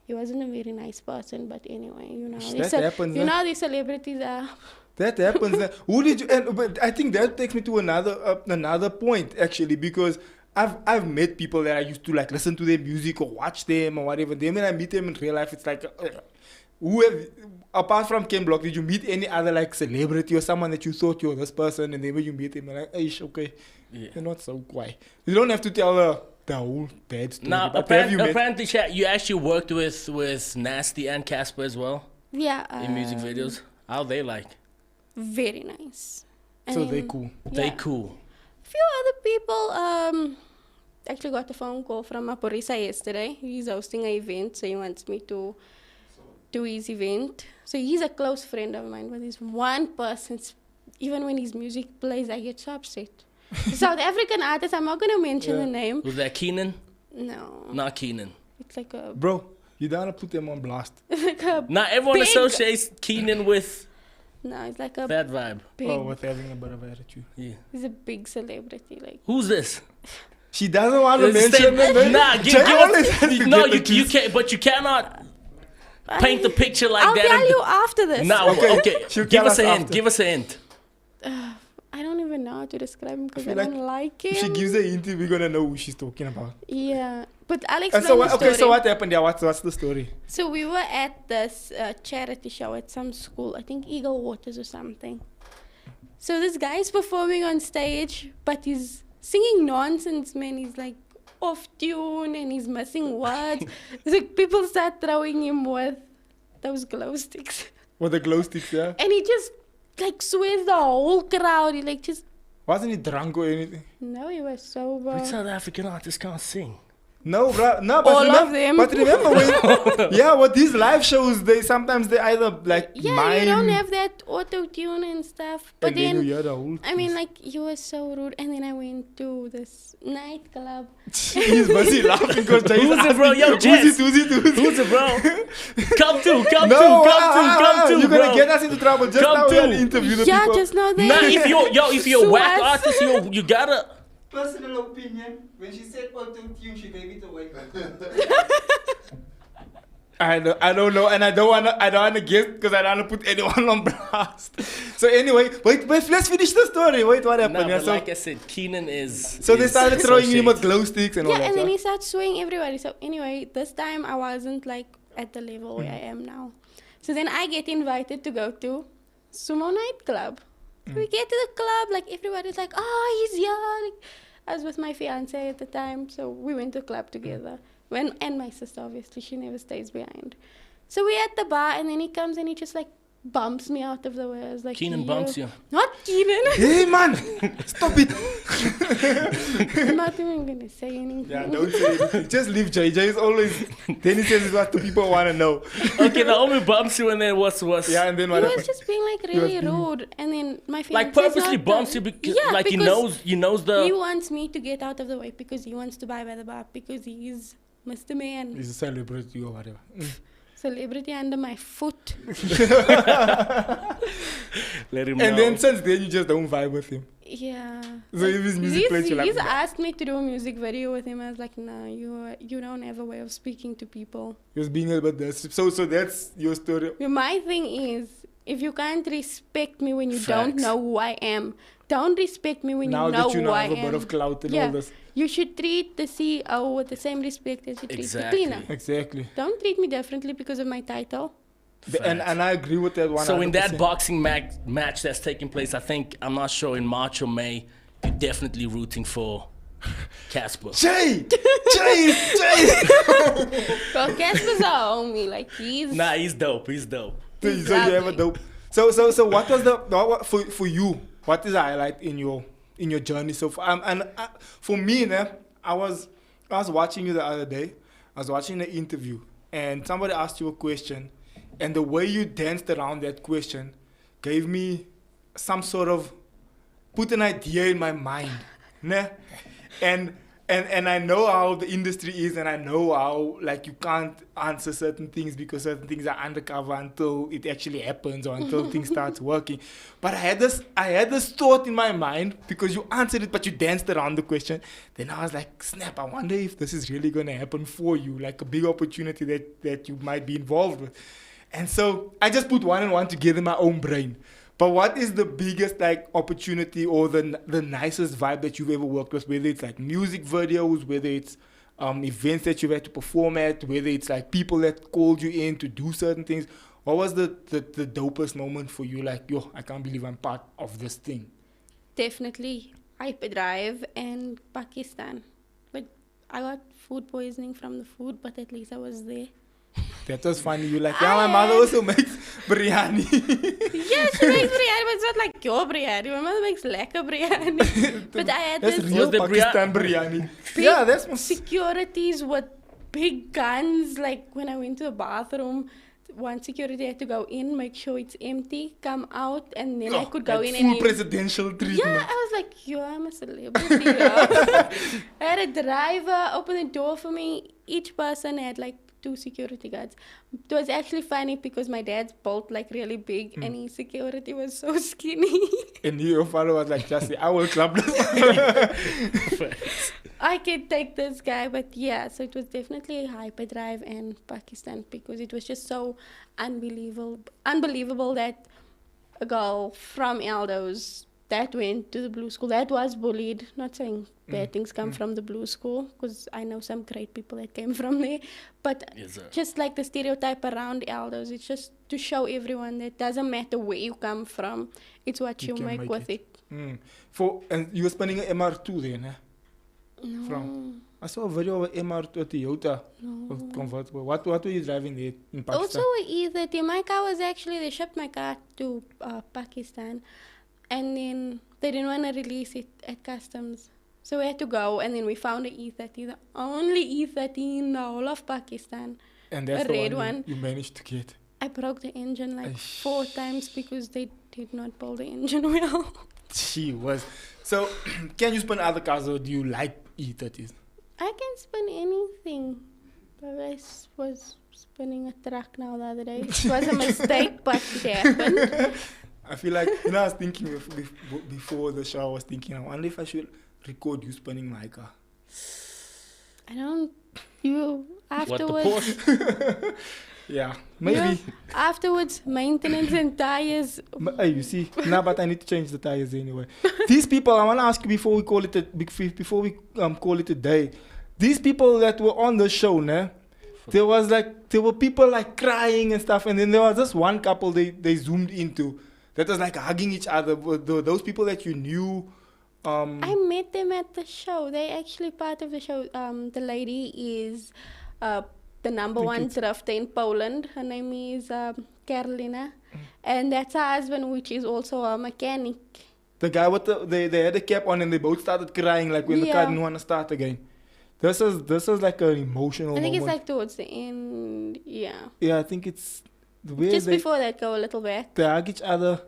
He wasn't a very nice person, but anyway, That happens. You know, these celebrities are... That happens. Who did you? But I think that takes me to another point actually, because I've met people that I used to like listen to their music or watch them or whatever. Then when I meet them in real life, it's like, apart from Ken Block, did you meet any other like celebrity or someone that you thought you're this person, and then when you meet him, you're like, okay, you're not so quiet. You don't have to tell the whole bad story. Now, But have you met? apparently, you actually worked with Nasty and Casper as well Yeah. in music videos. How they like? Very nice. So And they're then, cool. They yeah. cool. Few other people actually got a phone call from Maporisa yesterday. He's hosting an event, so he wants me to do his event. So he's a close friend of mine, but he's one person. Even when his music plays, I get so upset. South African artist, I'm not going to mention the name. Was that Keenan? No. Not Keenan. It's like a... Bro, you don't want to put them on blast. like a Now everyone big- associates Keenan with No, it's like a that vibe. big... Oh, with having a bit of attitude. Yeah. He's a big celebrity. Like, Who's this? She doesn't want to mention the name. Nah, give us, no, you can't. But you cannot paint the picture like I'll that. tell you after this. No, okay. She'll Give tell us a us hint. after. Give us a hint. I don't even know how to describe him because I feel don't like him. If she gives a hint, we're gonna know who she's talking about. Yeah, but I'll And explain so, the story. so what happened there? What's the story? So we were at this charity show at some school, I think Eagle Waters or something. So this guy's performing on stage, but he's singing nonsense, man. He's like off tune and he's missing words. It's like people start throwing him with those glow sticks. With the glow sticks, yeah. And he just like swears the whole crowd. He like just... Wasn't he drunk or anything? No, he was sober. Which South African artists can't sing? No, bro. No, but All of them. But remember when, yeah, with these live shows, they either like Yeah, mime, you don't have that auto-tune and stuff. But and then you then, hear the whole I mean, like, he was so rude. And then I went to this nightclub. He's busy laughing because Jay's Who's it, bro? Yo, asking, Jess. who's it? Who's it, bro? Come to, come No, to, you're gonna bro. get us into trouble. Just Come now we to. had to interview the Yeah, people. just now they... Nah, if you're a So whack what? artist, you gotta. Personal opinion, when she said auto-tune, she gave it away. I don't know, and I don't wanna guess because I don't wanna put anyone on blast. So anyway, wait, let's finish the story. Wait, what happened? No, Yeah, but so like I said, Keenan is. so they is started throwing him with associated. glow sticks and all Yeah, that. and then Yeah? he started swaying everybody. So anyway, this time I wasn't like at the level where I am now. So then I get invited to go to Sumo nightclub. So we get to the club, like everybody's like, oh, he's here. Like, I was with my fiance at the time, so we went to the club together. And my sister, obviously, she never stays behind. So we're at the bar, and then he comes and he just like bumps me out of the way. I was like, Keenan bumps you. Not Keenan. Hey man, stop it. I'm not even gonna say anything. Yeah, don't say anything. Just leave Jay. Jay is always. Then he says what the people want to know. Okay, the homie bumps you and then what's Yeah, and then He what was happened? just being like was really being- rude, and then my fiance like purposely bumps you because like he knows he the. wants me to get out of the way because he wants to buy by the bar because he's Mr. Man, He's a celebrity or whatever. celebrity under my foot. Let him know. And then since then you just don't vibe with him. Yeah. So if his music plays, you like. He's asked me to do a music video with him. I was like, no, you don't have a way of speaking to people. He was being a bit this. So that's your story. My thing is, if you can't respect me when you don't Facts. know who I am, don't respect me when Now you know that you who now I have a bit am. of clout and Yeah. all this. You should treat the CEO with the same respect as you treat Exactly. the cleaner. Exactly. Don't treat me differently because of my title. And I agree with that 100%. So in that boxing match that's taking place, I think I'm not sure in March or May, you're definitely rooting for Casper. Jay! Well, Casper's a homie. Like, he's... Nah, he's dope. He's dope. So you have a dope. So what was what for you? What is the highlight in your journey so far? For me, I was watching you the other day. I was watching an interview, and somebody asked you a question, and the way you danced around that question gave me some sort of put an idea in my mind, né? And I know how the industry is, and I know how like you can't answer certain things because certain things are undercover until it actually happens or until things starts working. But I had this thought in my mind because you answered it, but you danced around the question. Then I was like, snap! I wonder if this is really gonna happen for you, like a big opportunity that you might be involved with. And so I just put one and one together in my own brain. But what is the biggest like opportunity or the nicest vibe that you've ever worked with? Whether it's like music videos, whether it's events that you've had to perform at, whether it's like people that called you in to do certain things. What was the dopest moment for you? Like, yo, I can't believe I'm part of this thing. Definitely Hyperdrive and Pakistan. But I got food poisoning from the food, but at least I was there. That was funny. You like, yeah, my mother also makes biryani. Yeah, she makes biryani, but it's not like your biryani. My mother makes lekker biryani. But I had That's this real Was the Pakistan biryani. big Yeah, that's my securities with big guns. Like when I went to the bathroom, one security had to go in, make sure it's empty, come out, and then I could go like in full and presidential treatment. yeah, I was like, yo, I'm a celebrity. Yeah. I had a driver open the door for me. Each person had like 2 security guards. It was actually funny because my dad's built like really big and his security was so skinny. And your father was like, just say, I will club this. I can take this guy, but yeah, so it was definitely Hyperdrive and Pakistan because it was just so unbelievable that a girl from Eldo's that went to the Blue School, that was bullied. Not saying bad things come from the Blue School, because I know some great people that came from there, but Yes, sir. just like the stereotype around Eldo's, it's just to show everyone that doesn't matter where you come from, it's what you can make make with it. And you were spending an MR2 then, eh? No. From? I saw a video of an MR2 Toyota. No. Convertible. What were you driving there in Also, Pakistan? either my car was actually, they shipped my car to Pakistan, and then they didn't want to release it at customs. So we had to go, and then we found an E30, the only E30 in the whole of Pakistan. And that's a the red one one. you managed to get. I broke the engine like Aish. 4 times because they did not pull the engine well. She was. So, can you spin other cars or do you like E30s? I can spin anything. But I was spinning a truck now the other day. It was a mistake, but it happened. I feel like, I was thinking before the show, I was thinking, I wonder if I should record you spinning my car. I don't. You What, the afterwards. Porsche? Yeah, maybe. Afterwards, maintenance and tires. Hey, you see, but I need to change the tires anyway. These people, I want to ask you before we call it call it a day. These people that were on the show, né? There were people like crying and stuff, and then there was this one couple they zoomed into that was like hugging each other. Those people that you knew. I met them at the show. They actually part of the show. The lady is the number one drifter in Poland. Her name is Karolina, and that's her husband, which is also a mechanic. The guy with they had a cap on and they both started crying like when the car didn't want to start again. This is like an emotional I think moment. it's like towards the end. Yeah. Yeah, I think it's the way Just they before that, go a little back. hug each other.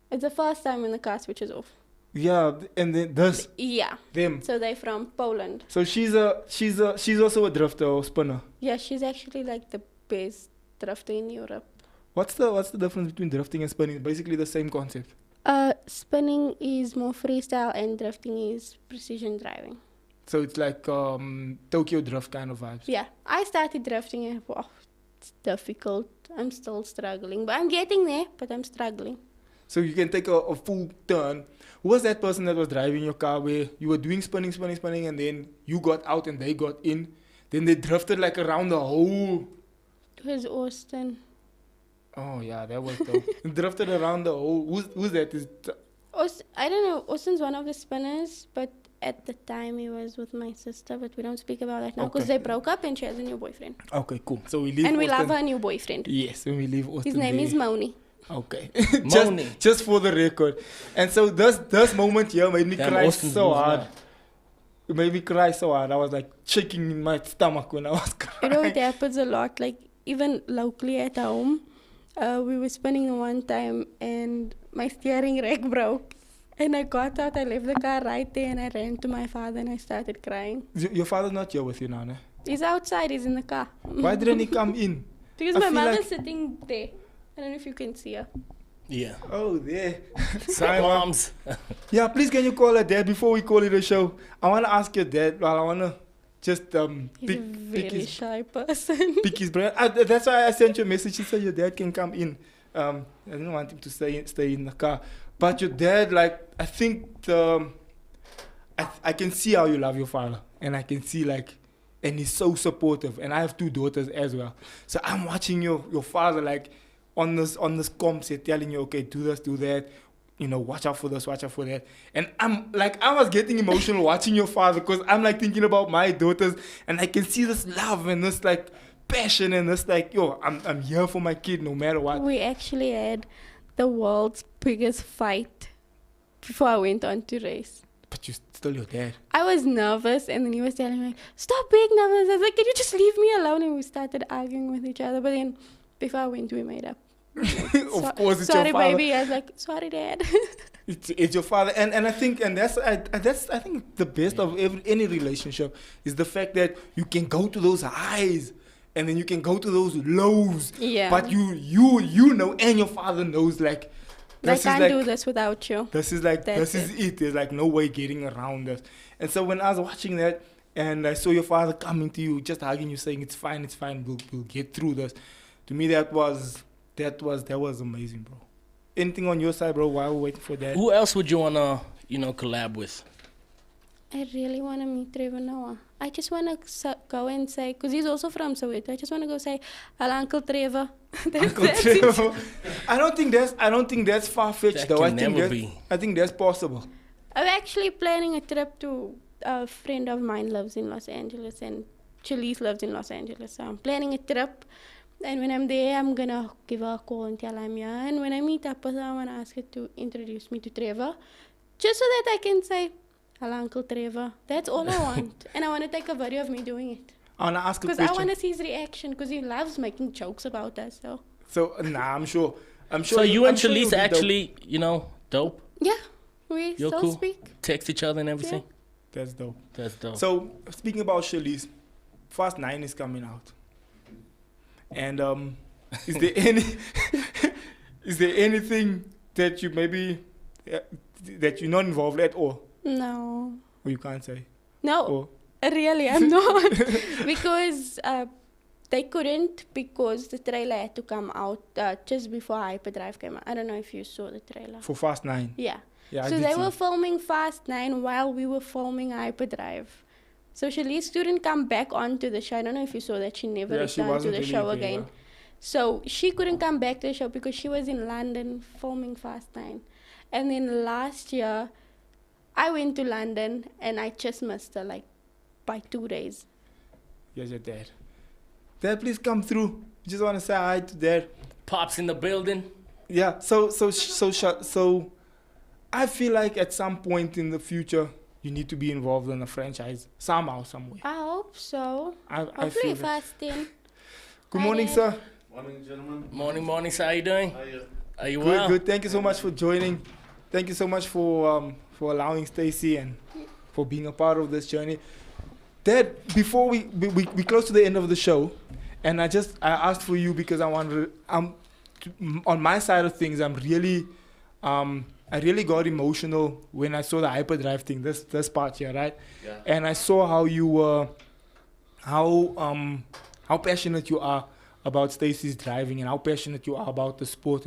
It's the first time when the car switches off. Yeah, and then Yeah. them. So they're from Poland. So she's also a drifter or spinner. Yeah, she's actually like the best drifter in Europe. What's the difference between drifting and spinning? Basically the same concept. Spinning is more freestyle and drifting is precision driving. So it's like Tokyo drift kind of vibes. Yeah, I started drifting and it's difficult. I'm still struggling, but I'm getting there, but I'm struggling. So you can take a full turn. Who was that person that was driving your car where you were doing spinning, and then you got out and they got in? Then they drifted like around the whole... It was Austin. Oh yeah, that was dope. Drifted around the whole... Who's that? I don't know. Austin's one of the spinners, but at the time he was with my sister, but we don't speak about that now because Okay. they broke up and she has a new boyfriend. Okay, cool. So we leave And we Austin. love her new boyfriend. Yes, and we leave Austin His name there. is Moni. Okay. Moni. just for the record. And so this moment here made me Damn, cry Austin's so moves hard. now. It made me cry so hard. I was like shaking in my stomach when I was You crying. know, it happens a lot. Like, even locally at home, we were spinning one time and my steering rack broke. And I got out, I left the car right there and I ran to my father and I started crying. Your father's not here with you now, ne? He's outside, he's in the car. Why didn't he come in? Because I my feel mother's like- sitting there. I don't know if you can see her. Yeah. Oh, there. Some moms. Yeah, please can you call her dad before we call it a show? I want to ask your dad. Well, I want to just He's a very shy person. pick his brain. That's why I sent you a message. He said your dad can come in. I didn't want him to stay in the car. But your dad, like, I think I can see how you love your father. And I can see, like, and he's so supportive. And I have 2 daughters as well. So I'm watching your father, like, on this comp set telling you, okay, do this, do that. You know, watch out for this, watch out for that. And I'm like, I was getting emotional watching your father because I'm like thinking about my daughters and I can see this love and this like passion and this like, yo, I'm here for my kid no matter what. We actually had the world's biggest fight before I went on to race. But you're still your dad. I was nervous and then he was telling me, stop being nervous. I was like, can you just leave me alone? And we started arguing with each other. But then before I went, we made up. Of course, it's sorry, your father. baby. I was like, sorry, Dad. It's your father, and I think, and that's I think the best of any relationship is the fact that you can go to those highs, and then you can go to those lows. Yeah. But you know, and your father knows, like, I can't do this without you. This is like That's this is it. There's like no way getting around this. And so when I was watching that, and I saw your father coming to you, just hugging you, saying it's fine, we'll get through this. To me, that was amazing, bro. Anything on your side, bro, while we're waiting for that? Who else would you wanna, collab with? I really want to meet Trevor Noah. I just want to go and say, because he's also from Soweto, I just want to go say, hello, Uncle Trevor. Uncle Trevor. I don't think that's far fetched That though. can never be. I think that's possible. I'm actually planning a trip to a friend of mine lives in Los Angeles and Chalise lives in Los Angeles. So I'm planning a trip. And when I'm there, I'm going to give her a call and tell her I'm here. And when I meet up with her, I want to ask her to introduce me to Trevor. Just so that I can say, hello, Uncle Trevor. That's all I want. And I want to take a video of me doing it. I want to ask a Because question. I want to see his reaction. Because he loves making jokes about us. So, I'm sure. So you and I'm sure Chalise you'll be actually, dope? Yeah, we You're still cool. speak. Text each other and everything? dope. That's dope. That's dope. So, speaking about Chalise, Fast 9 is coming out. And is there anything that you maybe that you're not involved at all? No. Or you can't say? No. Or Really, I'm not. Because they couldn't, because the trailer had to come out just before Hyperdrive came out. I don't know if you saw the trailer. for Fast 9? Yeah. Yeah, I So did they see. were filming Fast 9 while we were filming Hyperdrive. So Chalise couldn't come back onto the show. I don't know if you saw that. She never Yeah, she returned to wasn't the really show there, again. yeah. So she couldn't come back to the show because she was in London filming Fast 9. And then last year, I went to London and I just missed her by 2 days. Yes, your dad. Dad, please come through. Just want to say hi to Dad. Pops in the building. Yeah. So I feel like at some point in the future, you need to be involved in a franchise somehow, somewhere. I hope so. I Hopefully feel that. Fast 10. Good Hi, morning, Dad. sir. Morning, gentlemen. Morning, so how you doing? How are you? Are you Good, well? good. Thank you so much for joining. Thank you so much for allowing Stacey and for being a part of this journey. Dad, before we close to the end of the show, and I asked for you because on my side of things, I really got emotional when I saw the Hyperdrive thing, this part here, right? Yeah. And I saw how you were, how passionate you are about Stacey's driving and how passionate you are about the sport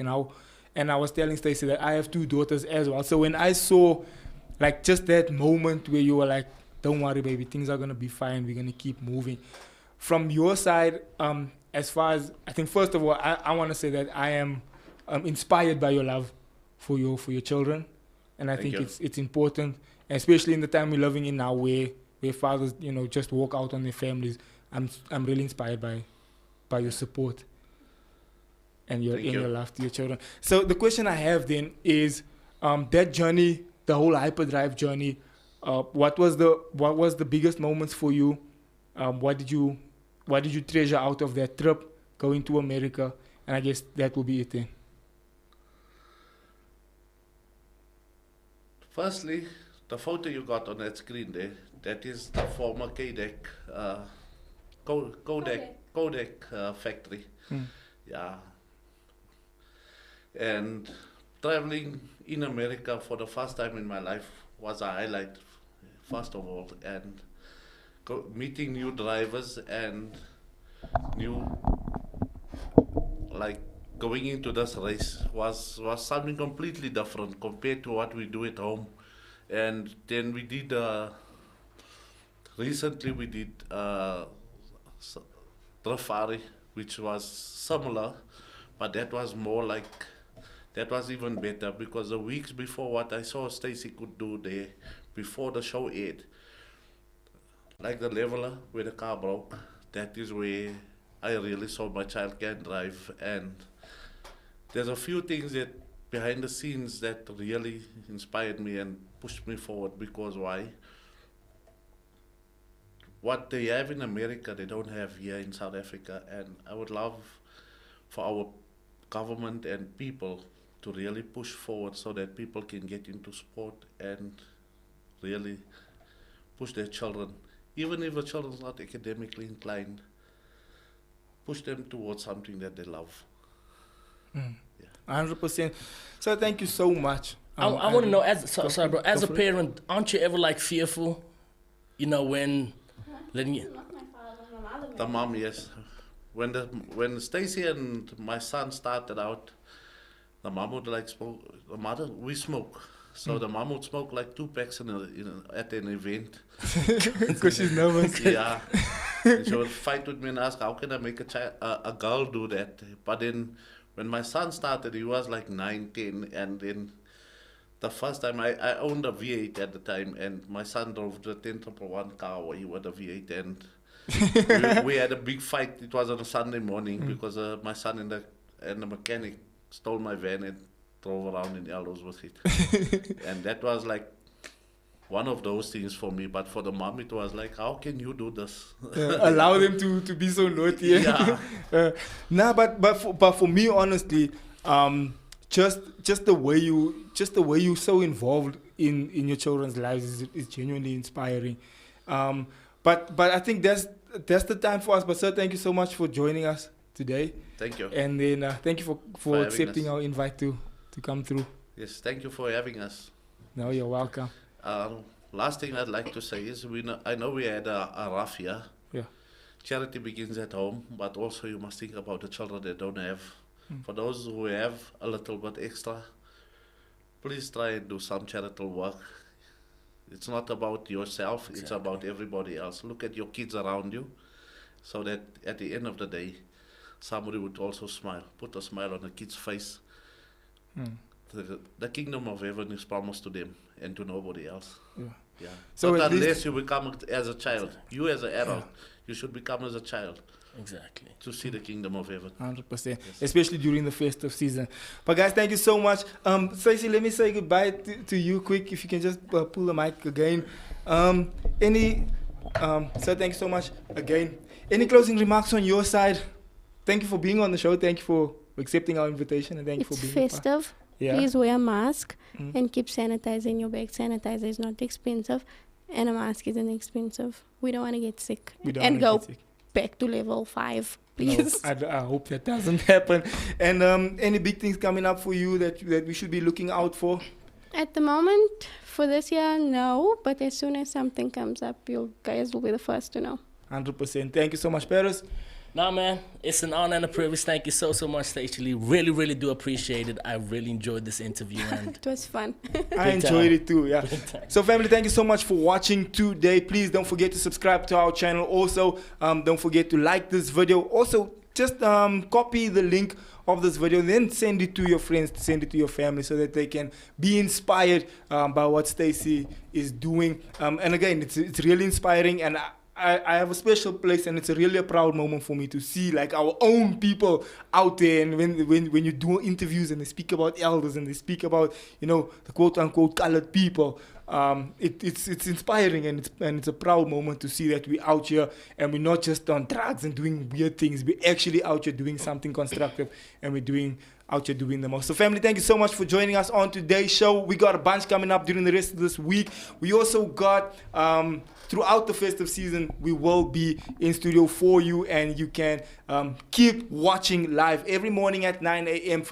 and I was telling Stacey that I have 2 daughters as well. So when I saw just that moment where you were like, don't worry, baby, things are going to be fine. We're going to keep moving. From your side, as far as, I think first of all, I want to say that I am inspired by your love for your children. And I Thank think you. it's important, especially in the time we're living in now where fathers, just walk out on their families. I'm really inspired by your support and Thank you. your love to your children. So the question I have then is, that journey, the whole Hyperdrive journey, what was the biggest moments for you? What did you treasure out of that trip going to America? And I guess that will be it then. Firstly, the photo you got on that screen there, that is the former Kodak factory. Hmm. Yeah. And traveling in America for the first time in my life was a highlight, first of all, and meeting new drivers and going into this race was something completely different compared to what we do at home. And then we did recently we did Trafari, which was similar, but that was even better because the weeks before what I saw Stacey could do there before the show aired, like the leveler where the car broke, that is where I really saw my child can drive. And there's a few things that behind the scenes that really inspired me and pushed me forward, because why? What they have in America, they don't have here in South Africa, and I would love for our government and people to really push forward so that people can get into sport and really push their children, even if the children's not academically inclined, push them towards something that they love. 100%. So thank you so much. I want to know, sorry, bro, as go a for it. parent, aren't you ever fearful, when letting you? Not my father, my mother. The mom, yes. When Stacey and my son started out, the mom would smoke. The mother, we smoke. So the mom would smoke like 2 packs at an event. Because she's nervous. Yeah. And she would fight with me and ask, how can I make a girl do that? But then when my son started, he was like 9, 10, and then the first time I owned a V8 at the time, and my son drove the 1011 car where he was a V8, and we had a big fight. It was on a Sunday morning because my son and the mechanic stole my van and drove around in Eldos with it. And that was like one of those things for me, but for the mom it was like, how can you do this? Allow them to be so naughty. Yeah. But for me, honestly, just the way you so involved in your children's lives is genuinely inspiring. But I think that's the time for us. But sir, thank you so much for joining us today. Thank you. And then thank you for accepting our invite to come through. Yes, thank you for having us. No, you're welcome. Last thing I'd like to say is I know we had a rough year. Yeah. Charity begins at home, but also you must think about the children that don't have. For those who have a little bit extra, please try and do some charitable work. It's not about yourself, It's about everybody else. Look at your kids around you, so that at the end of the day, somebody would also smile. Put a smile on a kid's face. The kingdom of heaven is promised to them and to nobody else. Yeah. So but at unless you become as a child, you as an adult, you should become as a child. Exactly. To see the kingdom of heaven. 100%. Yes. Especially during the festive season. But guys, thank you so much. Stacey, let me say goodbye to you quick. If you can just pull the mic again. So thank you so much again. Any closing remarks on your side? Thank you for being on the show. Thank you for accepting our invitation, and thank you for being festive. Yeah. Please wear a mask and keep sanitizing your bag. Sanitizer is not expensive, and a mask isn't expensive. We don't want to get sick and go back to level 5, please. No, I hope that doesn't happen. And any big things coming up for you that we should be looking out for? At the moment, for this year, no. But as soon as something comes up, you guys will be the first to know. 100%. Thank you so much, Paris. Nah, man, it's an honor and a privilege. Thank you so much, Stacey Lee. Really, really do appreciate it. I really enjoyed this interview. And it was fun. I enjoyed it too, yeah. So family, thank you so much for watching today. Please don't forget to subscribe to our channel. Also, don't forget to like this video. Also, just copy the link of this video, then send it to your friends, send it to your family, so that they can be inspired by what Stacey is doing. And again, it's really inspiring, and I have a special place, and it's really a proud moment for me to see like our own people out there. And when you do interviews and they speak about elders and they speak about, you know, the quote unquote colored people, it's inspiring, and it's a proud moment to see that we're out here and we're not just on drugs and doing weird things. We're actually out here doing something constructive, and we're out here doing the most. So family, thank you so much for joining us on today's show. We got a bunch coming up during the rest of this week. We also got throughout the festive season, we will be in studio for you, and you can keep watching live every morning at 9 a.m.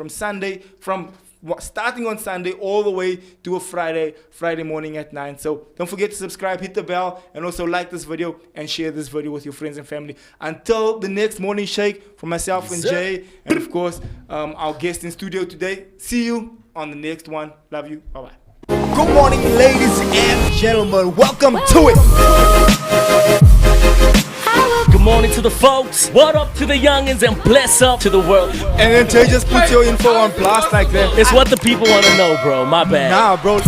starting on Sunday all the way to a Friday morning at 9. So don't forget to subscribe, hit the bell, and also like this video and share this video with your friends and family. Until the next morning shake, from myself and Jay, and of course our guest in studio today. See you on the next one. Love you. Bye-bye. Good morning, ladies and gentlemen. Welcome to it. good morning to the folks. What up to the youngins, and bless up to the world. And then Jay just put your info on blast like that. It's what the people want to know, bro. My bad. Nah, bro.